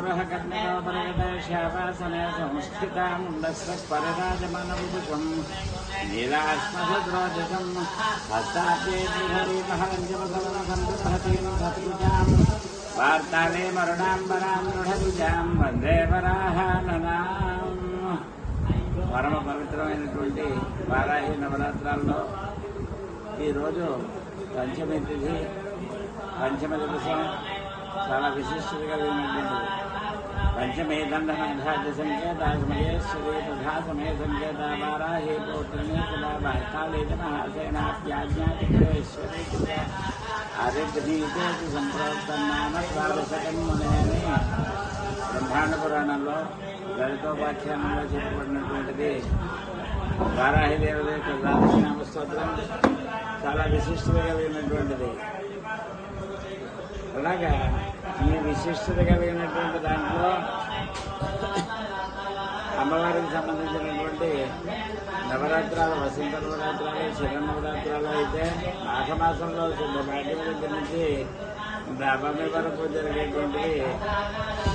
पूर्वः कर्णिकोपरिगते शापासने संस्थितां मुण्डस्वपरिराजमानविदुषं नीलाश्मसद्रोजसं हस्ताब्जे त्रिहरिमहरञ्जपसवनसन्दुर्हतीं भतृजां वार्ताले मरुणाम्बरां दृढबीजां वन्दे वराहाननाम्. పరమ పవిత్రమైనటువంటి వారాహి నవరాత్రాల్లో ఈరోజు పంచమి తిథి, పంచమ దివసం చాలా విశిష్టత కలిగినటువంటిది. పంచమే దండనఘాత సంకేత సమయేశ్వరి తథా సమయ సంకేత వారాహి పౌత్రమే సదా కాళీ జనహాసేనాప్యాజ్ఞాతిశ్వరి ఆదిత్యనీతే సంప్రోక్తమాన ద్వాదశకం మునేని బ్రహ్మాండ పురాణంలో లలితోపాఖ్యానంలో చెప్పబడినటువంటిది. వారాహి దేవత యొక్క ద్వాదశనామ స్తోత్రం చాలా విశిష్టత కలిగినటువంటిది. అలాగా ఈ విశిష్టత కలిగినటువంటి దాంట్లో అమ్మవారికి సంబంధించినటువంటి నవరాత్రాలు, వసంత నవరాత్రాలు, శరన్నవరాత్రాలు అయితే మాఘమాసంలో భాగ్యం దగ్గర నుంచి నవమి వరకు జరిగేటువంటి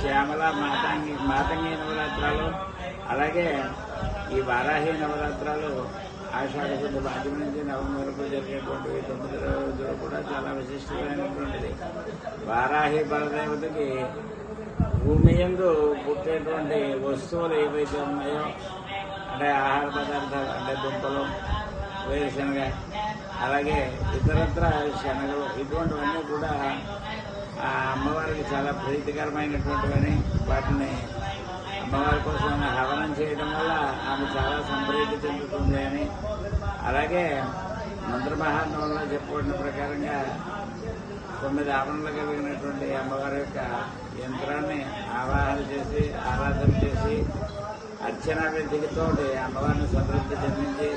శ్యామల మాతంగి నవరాత్రాలు, అలాగే ఈ వారాహి నవరాత్రాలు ఆషాఢ శుద్ధ భాగ్యం నుంచి నవమి వరకు జరిగేటువంటి 9 రోజులు కూడా చాలా విశిష్టమైనటువంటిది. వారాహి బలదేవతకి భూమి యందు పుట్టేటువంటి వస్తువులు ఏవైతే ఉన్నాయో, అంటే ఆహార పదార్థాలు, అంటే దుంపలు, వేరుశనగ, అలాగే ఇతరత్ర శనగలు, ఇటువంటివన్నీ కూడా ఆ అమ్మవారికి చాలా ప్రీతికరమైనటువంటివని, వాటిని అమ్మవారి కోసం హవనం చేయడం వల్ల ఆమె చాలా సంప్రీతి చెందుతుంది అని, అలాగే మంత్రమహాత్మంలో చెప్పబడిన ప్రకారంగా 9 ఆవరణలు కలిగినటువంటి అమ్మవారి యొక్క యంత్రాన్ని ఆవాహన చేసి, ఆరాధన చేసి, అర్చనా విధితో అమ్మవారిని సంతృప్తి చెందించి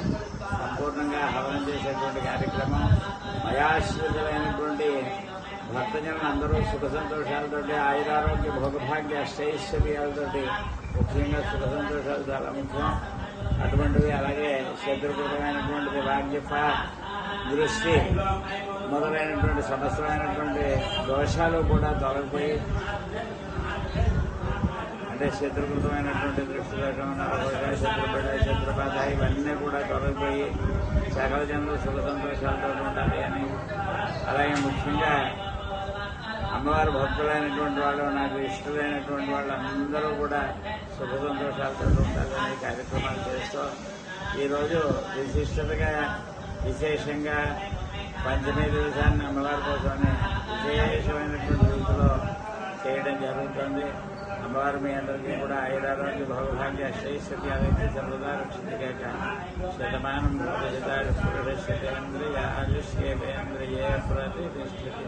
సంపూర్ణంగా హవనం చేసేటువంటి కార్యక్రమం. మయాశ్రితులైనటువంటి భక్తజనులు అందరూ సుఖ సంతోషాలతోటి, ఆయురారోగ్య భోగభాగ్య అష్టైశ్వర్యాలతోటి, ముఖ్యంగా సుఖ సంతోషాలు చాలా ముఖ్యం. అటువంటివి అలాగే శత్రుకృతమైనటువంటిది వాగ్యఫ, దృష్టి మొదలైనటువంటి సమస్తమైనటువంటి దోషాలు కూడా తొలగిపోయి, అంటే శత్రుకృతమైనటువంటి దృష్టి దోషం, నరభోజ, శత్రుపడ, శత్రుపాత ఇవన్నీ కూడా తొలగిపోయి సకల జనులు సుఖ సంతోషాలతో ఉండాలి అని, అలాగే ముఖ్యంగా అమ్మవారి భక్తులైనటువంటి వాళ్ళు, నాకు ఇష్టమైనటువంటి వాళ్ళు అందరూ కూడా సుఖ సంతోషాలతో ఉండాలని కార్యక్రమాలు చేస్తూ ఈరోజు విశిష్టతగా విశేషంగా పంచమి దివసాన్ని అమ్మవారి కోసమని విశేషమైనటువంటి రీతిలో చేయడం జరుగుతుంది. అమ్మవారు మీ అందరికీ కూడా ఆయురారోగ్య భోగభాగ్య అష్టైశ్వర్యాలైతే సర్వదా రక్షితగాక. శతమానం భూతహితాడు పురుషేంద్రియ ఆయుష్యేంద్రియే ప్రతిష్ఠిత.